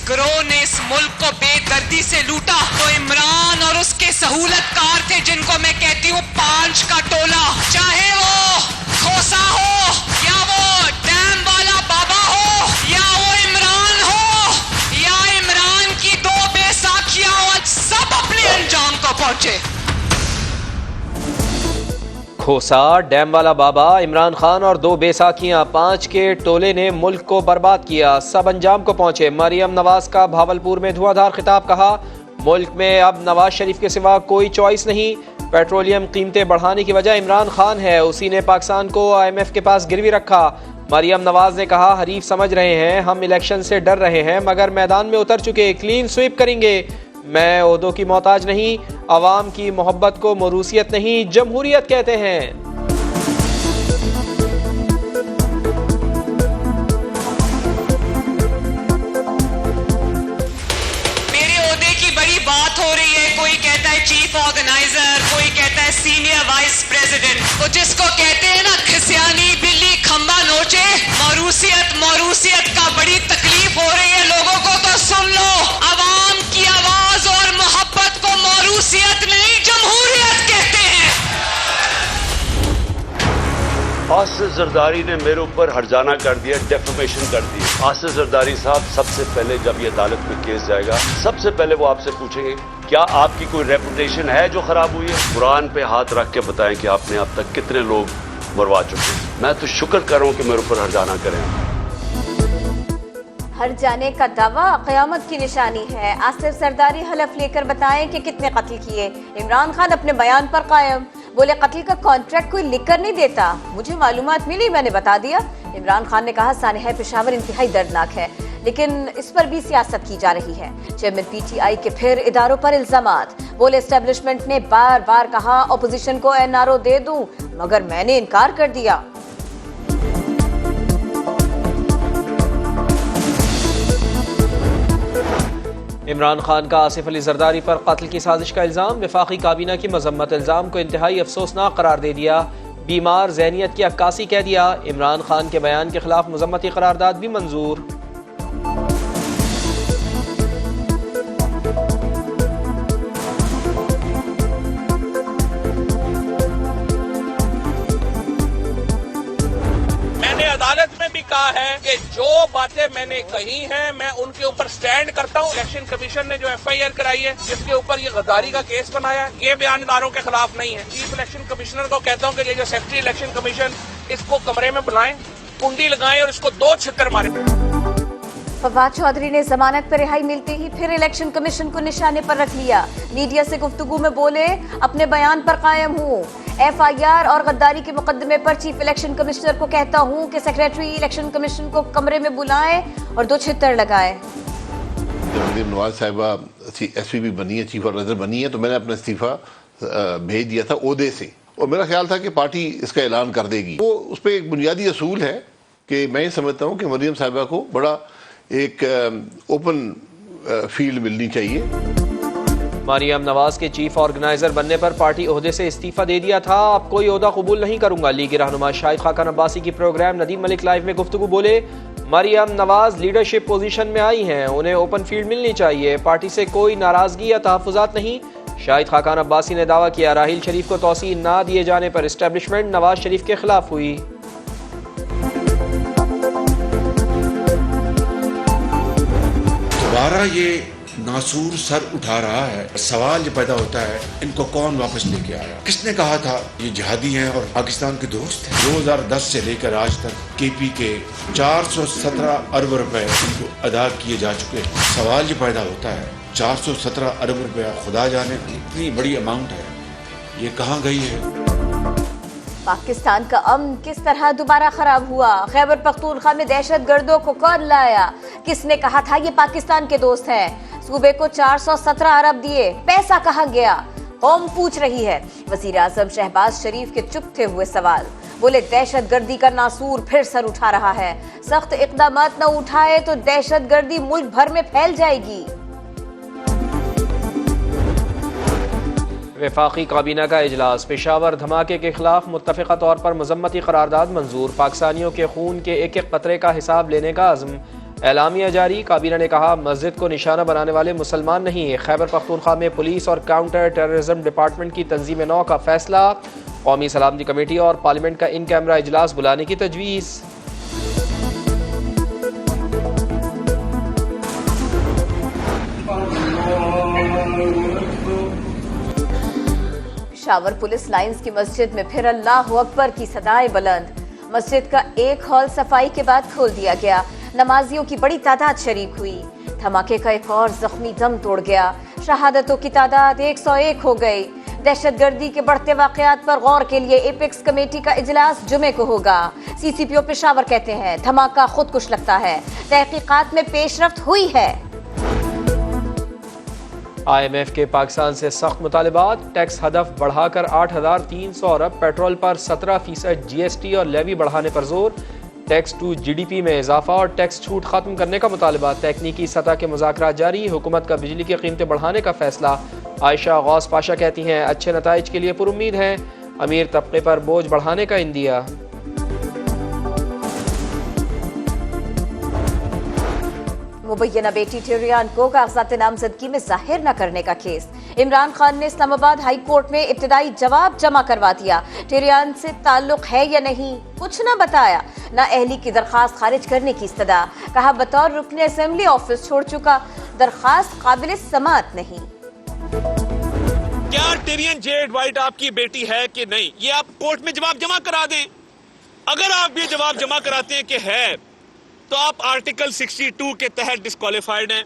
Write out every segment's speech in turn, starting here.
गिरोह ने इस मुल्क को बेदर्दी से लूटा तो इमरान और उसके सहूलतकार थे, जिनको मैं कहती हूँ 5 का टोला, चाहे वो खोसा हो या वो डैम वाला बाबा हो या वो इमरान हो या इमरान की 2 बेसाखियां हो, सब अपने अंजाम को पहुंचे। खोसा, डैम वाला बाबा, इमरान खान और 2 बेसाखियां, 5 के टोले ने मुल्क को बर्बाद किया, सब अंजाम को पहुंचे। मरियम नवाज का भावलपुर में धुआंधार खिताब, कहा मुल्क में अब नवाज शरीफ के सिवा कोई चॉइस नहीं। पेट्रोलियम कीमतें बढ़ाने की वजह इमरान खान है, उसी ने पाकिस्तान को IMF के पास गिरवी रखा। मरियम नवाज ने कहा हरीफ समझ रहे हैं हम इलेक्शन से डर रहे हैं, मगर मैदान में उतर चुके, क्लीन स्वीप करेंगे। मैं ओहदों की मोहताज नहीं, अवाम की मोहब्बत को मरूसियत नहीं जमहूरियत कहते हैं। मेरे ओहदे की बड़ी बात हो रही है, कोई कहता है चीफ ऑर्गेनाइजर, कोई कहता है सीनियर वाइस प्रेसिडेंट। तो जिसको कहते हैं ना खिसियानी बिल्ली खंबा नोचे, मरूसियत का बड़ी तकलीफ हो रही है लोगों को, तो सुन लो, अवाम की आवाज और मोहब्बत को मरूसियत नहीं जमहूरियत कहते हैं। आसिफ जरदारी ने मेरे ऊपर हर्जाना कर दिया, डेफमेशन कर दी। आसिफ जरदारी साहब, सबसे पहले जब ये अदालत में केस जाएगा, सबसे पहले वो आपसे पूछेंगे क्या आपकी कोई रेपुटेशन है जो खराब हुई है। कुरान पे हाथ रख के बताएं कि आपने अब तक कितने लोग मरवा चुके हैं। मैं तो शुक्र कर रहा हूं कि मेरे ऊपर हर्जाना करें। हर जाने का दावा क़यामत की निशानी है। आसिफ जरदारी हलफ लेकर बताएं कि कितने कत्ल किए। इमरान खान अपने बयान पर कायम, बोले कत्ल का कॉन्ट्रैक्ट कोई लिख कर नहीं देता, मुझे मालूमात मिली मैंने बता दिया। इमरान खान ने कहा सानहा पेशावर इंतहाई दर्दनाक है, लेकिन इस पर भी सियासत की जा रही है। चेयरमैन PTI के फिर इदारों पर इल्जामात, बोले एस्टेब्लिशमेंट ने बार बार कहा अपोजिशन को NRO दे दूं, मगर मैंने इनकार कर दिया। इमरान खान का आसिफ अली जरदारी पर कत्ल की साजिश का इल्ज़ाम, वफाकी काबीना की मजम्मत, इल्ज़ाम को इंतहाई अफसोसनाक करार दे दिया, बीमार ज़हनियत की अक्कासी कह दिया। इमरान खान के बयान के खिलाफ मजम्मती करारदाद भी मंजूर। अदालत में भी कहा है कि जो बातें मैंने कही हैं मैं उनके ऊपर स्टैंड करता हूं। इलेक्शन कमीशन ने जो FIR कराई है, जिसके ऊपर ये गद्दारी का केस बनाया, ये बयानदारों के खिलाफ नहीं है। चीफ इलेक्शन कमिश्नर को कहता हूं कि ये जो सेक्रेटरी इलेक्शन कमीशन, इसको कमरे में बुलाएं, कुंडी लगाएं और इसको 2 छितर मारे। फवाद चौधरी ने जमानत पर रिहाई मिलते ही फिर इलेक्शन कमीशन को निशाने पर रख लिया। मीडिया से गुफ्तगू में बोले अपने बयान पर कायम हूँ, FIR और गद्दारी के मुकदमे पर चीफ इलेक्शन कमिश्नर को कहता हूँ कि सेक्रेटरी इलेक्शन कमीशन को कमरे में बुलाएं और 2 छितर लगाएं। मरियम नवाज साहिबा SPB बनी है, चीफ ऑर्गेनाइजर बनी है, तो मैंने अपना इस्तीफा भेज दिया था ओहदे से, और मेरा ख्याल था कि पार्टी इसका ऐलान कर देगी। वो उस पर एक बुनियादी असूल है कि मैं समझता हूँ कि मरियम साहिबा को बड़ा एक ओपन फील्ड मिलनी चाहिए। मरियम नवाज के चीफ ऑर्गेनाइजर बनने पर पार्टी ओहदे से इस्तीफा दे दिया था, अब कोई ओहदा कबूल नहीं करूंगा। लीगी रहनुमा शाहिद खाकान अब्बासी की प्रोग्राम नदीम मलिक लाइव में गुफ्तगू, बोले मरियम नवाज लीडरशिप पोजीशन में आई हैं, उन्हें ओपन फील्ड मिलनी चाहिए, पार्टी से कोई नाराजगी या तहफ़्फ़ुज़ात नहीं। शाहिद खाकान अब्बासी ने दावा किया राहिल शरीफ को तौसीह ना दिए जाने पर इस्टेब्लिशमेंट नवाज शरीफ के खिलाफ हुई। दोबारा ये नासूर सर उठा रहा है, सवाल ये पैदा होता है इनको कौन वापस लेके आया। किसने कहा था ये जिहादी हैं और पाकिस्तान के दोस्त हैं। 2010 से लेकर आज तक KP के 417 अरब रुपए इनको अदा किए जा चुके हैं। सवाल ये पैदा होता है 417 अरब रुपया, खुदा जाने इतनी बड़ी अमाउंट है, ये कहाँ गई है। पाकिस्तान का अमन किस तरह दोबारा खराब हुआ? खैबर पख्तूनख्वा में दहशतगर्दों को कौन लाया? किसने कहा था ये पाकिस्तान के दोस्त हैं? सूबे को 417 अरब दिए, पैसा कहाँ गया? कौम पूछ रही है। वजीर आजम शहबाज शरीफ के चुपते हुए सवाल, बोले दहशतगर्दी का नासूर फिर सर उठा रहा है, सख्त इक़दामात न उठाए तो दहशतगर्दी मुल्क भर में फैल जाएगी। वफाकी काबीना का इजलास, पेशावर धमाके के खिलाफ मुत्तफ़िक़ा तौर पर मजम्मती करारदाद मंजूर, पाकिस्तानियों के खून के एक एक कतरे का हिसाब लेने का अज़्म। एलामिया जारी, काबीना ने कहा मस्जिद को निशाना बनाने वाले मुसलमान नहीं। खैबर पख्तूनख्वा में पुलिस और काउंटर टेररिज्म डिपार्टमेंट की तंजीम नौ का फैसला। कौमी सलामती कमेटी और पार्लियामेंट का इन कैमरा इजलास बुलाने की तजवीज़। पेशावर पुलिस लाइंस की मस्जिद में फिर अल्लाहु अकबर की सदाएं बुलंद। मस्जिद का एक हॉल सफाई के बाद खोल दिया गया। नमाजियों की बड़ी तादाद शरीक हुई। धमाके का एक और जख्मी दम तोड़ गया। शहादतों की तादाद 101 हो गई। दहशतगर्दी के बढ़ते वाकयात पर गौर के लिए एपेक्स कमेटी का इजलास जुमे को होगा। सीसीपीओ पेशावर कहते हैं धमाका खुदकुश लगता है, तहकीकात में पेशरफ्त हुई है। IMF के पाकिस्तान से सख्त मुतालिबात। टैक्स हदफ बढ़ाकर 8,300 अरब, पेट्रोल पर 17% GST और लेवी बढ़ाने पर जोर। टैक्स टू GDP में इजाफा और टैक्स छूट खत्म करने का मुतालिबा। तकनीकी सतह के मुज़ाकरात जारी। हुकूमत का बिजली की कीमतें बढ़ाने का फैसला। आयशा गौस पाशा कहती हैं अच्छे नताइज के लिए पुरुम्मीद हैं। अमीर तबके पर बोझ बढ़ाने का इंदिया। मुबैना बेटी टेरियान को कागजात नामजदगी में जाहिर न करने का केस। इमरान खान ने इस्लामाबाद हाई कोर्ट में इब्तिदाई जवाब जमा करवा दिया। टेरियान से ताल्लुक है या नहीं कुछ न बताया। ना अहली की दरखास्त खारिज करने की इस्तदा। कहा बतौर रुकने असेंबली ऑफिस छोड़ चुका, दरखास्त काबिल समात नहीं। क्या टेरियन जेड वाइट आपकी बेटी है कि नहीं, ये आप कोर्ट में जवाब जमा करा दें। अगर आप ये जवाब जमा कराते हैं कि है, तो आप आर्टिकल 62 के तहत डिस्क्वालिफाइड हैं।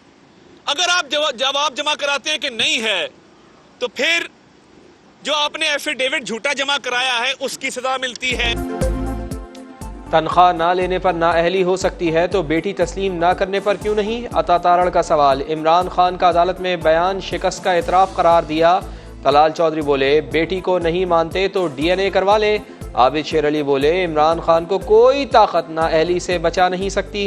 अगर आप जवाब जमा कराते हैं कि नहीं है, तो फिर जो आपने एफिडेविट झूठा जमा कराया है उसकी सजा मिलती है। तनख्वाह ना लेने पर नाअहली हो सकती है तो बेटी तस्लीम ना करने पर क्यों नहीं। अता तारड़ का सवाल। इमरान खान का अदालत में बयान शिकस्त का एतराफ़ करार दिया। तलाल चौधरी बोले बेटी को नहीं मानते तो DNA करवा ले। आबिद शेर अली बोले इमरान खान को कोई ताकत नाअहली से बचा नहीं सकती।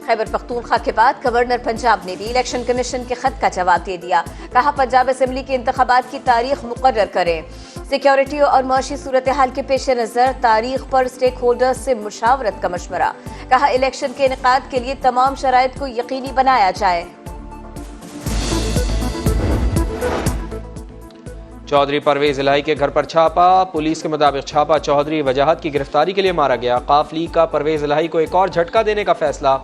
खैबर पख्तूनख्वा के बाद गवर्नर पंजाब ने भी इलेक्शन कमीशन के खत का जवाब दे दिया। कहा पंजाब असेंबली के इंतखाबात की तारीख मुकर्रर करें। सिक्योरिटी और मौशी सूरत हाल के पेश नज़र तारीख पर स्टेक होल्डर्स से मुशावरत का मशवरा। कहा इलेक्शन के इनेकाद के लिए तमाम शराइत को यकीनी बनाया जाए। चौधरी परवेज इलाही के घर पर छापा। पुलिस के मुताबिक छापा चौधरी वजाहत की गिरफ्तारी के लिए मारा गया। काफ लीग का परवेज इलाही को एक और झटका देने का फैसला।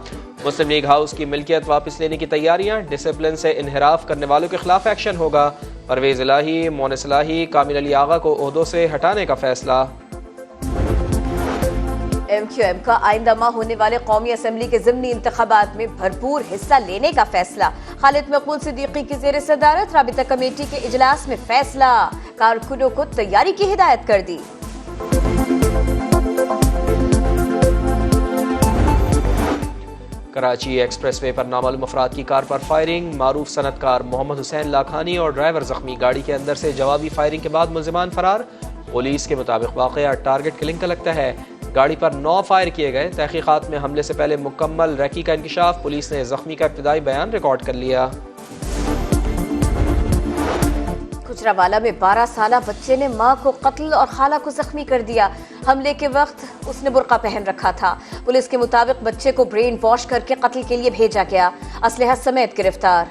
मुस्लिम लीग हाउस की मिल्कियत वापस लेने की तैयारियां। डिसिप्लिन से इनहराफ करने वालों के खिलाफ एक्शन होगा। परवेज इलाही, मोनिस इलाही, कामिल अली आगा को ओहदों से हटाने का फैसला। MQM का आइंदा माह होने वाले कौमी असेंबली के ज़िमनी इंतखाबात में भरपूर हिस्सा लेने का फैसला। खालिद मकबूल सिद्दीकी की ज़ेर सदारत राबिता कमेटी के इजलास में फैसला। कारकुनों को तैयारी की हिदायत कर दी। कराची एक्सप्रेसवे पर नामालूम अफराद की कार पर फायरिंग। मारूफ सनतकार मोहम्मद हुसैन लाखानी और ड्राइवर जख्मी। गाड़ी के अंदर से जवाबी फायरिंग के बाद मुलजिमान फरार। पुलिस के मुताबिक वाकया टारगेट किलिंग का लगता है। गाड़ी पर 9 फायर किए गए। तहकीकात में हमले से पहले मुकम्मल रैकी का इंकशाफ। पुलिस ने जख्मी का इब्तिदाई बयान रिकॉर्ड कर लिया। गुजरावाला में 12 साला बच्चे ने मां को कत्ल और खाला को जख्मी कर दिया। हमले के वक्त उसने बुर्का पहन रखा था। पुलिस के मुताबिक बच्चे को ब्रेन वॉश करके कत्ल के लिए भेजा गया। असलहा समेत गिरफ्तार।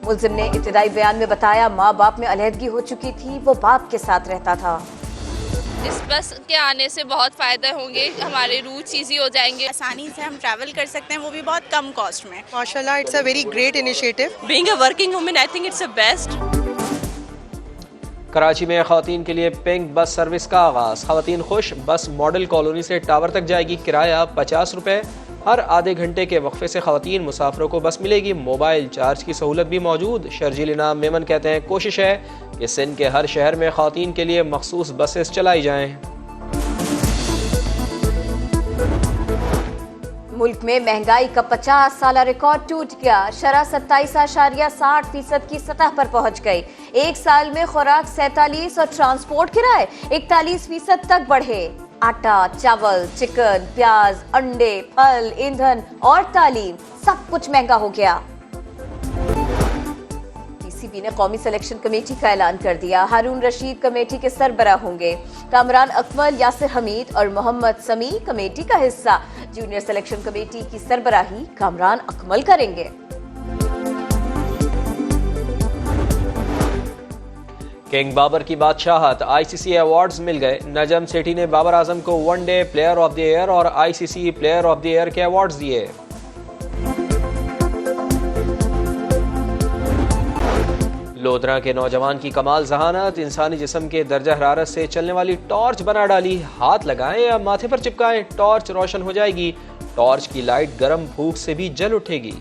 मुलजिम ने इब्तिदाई बयान में बताया माँ बाप में अलहदगी हो चुकी थी, वो बाप के साथ रहता था। इस बस के आने से बहुत फ़ायदे होंगे, हमारे रूट्स ईजी हो जाएंगे, आसानी से हम ट्रैवल कर सकते हैं, वो भी बहुत कम कॉस्ट में। माशाल्लाह it's a very great initiative. Being a working woman I think it's the best. Karachi में खवातीन के लिए पिंक बस सर्विस का आगाज। खवातीन खुश। बस मॉडल कॉलोनी से टावर तक जाएगी। किराया 50 रुपये। हर आधे घंटे के वक्फे से खवातीन मुसाफिरों को बस मिलेगी। मोबाइल चार्ज की सहूलत भी मौजूद। शर्जील इनाम मेमन कहते हैं कोशिश है कि सिंध के हर शहर में खवातीन के लिए मखसूस बसेस चलाई जाएं। मुल्क में महंगाई का 50 साला रिकॉर्ड टूट गया। शरह 27.60% की सतह पर पहुंच गई। एक साल में खुराक 47 और ट्रांसपोर्ट किराए 41% तक बढ़े। आटा, चावल, चिकन, प्याज, अंडे, फल, ईंधन और तालीम सब कुछ महंगा हो गया। पीसीबी ने कौमी सिलेक्शन कमेटी का ऐलान कर दिया। हारून रशीद कमेटी के सरबराह होंगे। कामरान अकमल, यासिर हमीद और मोहम्मद समी कमेटी का हिस्सा। जूनियर सिलेक्शन कमेटी की सरबराही कामरान अकमल करेंगे। किंग बाबर की बादशाहत, आईसीसी अवार्ड्स मिल गए। नजम सेठी ने बाबर आजम को one day player of the year और ICC player of the year के अवार्ड्स दिए। लोधरा के नौजवान की कमाल जहानत, इंसानी जिस्म के दर्जा हरारत से चलने वाली टॉर्च बना डाली। हाथ लगाएं या माथे पर चिपकाएं, टॉर्च रोशन हो जाएगी। टॉर्च की लाइट गर्म भूख से भी जल उठेगी।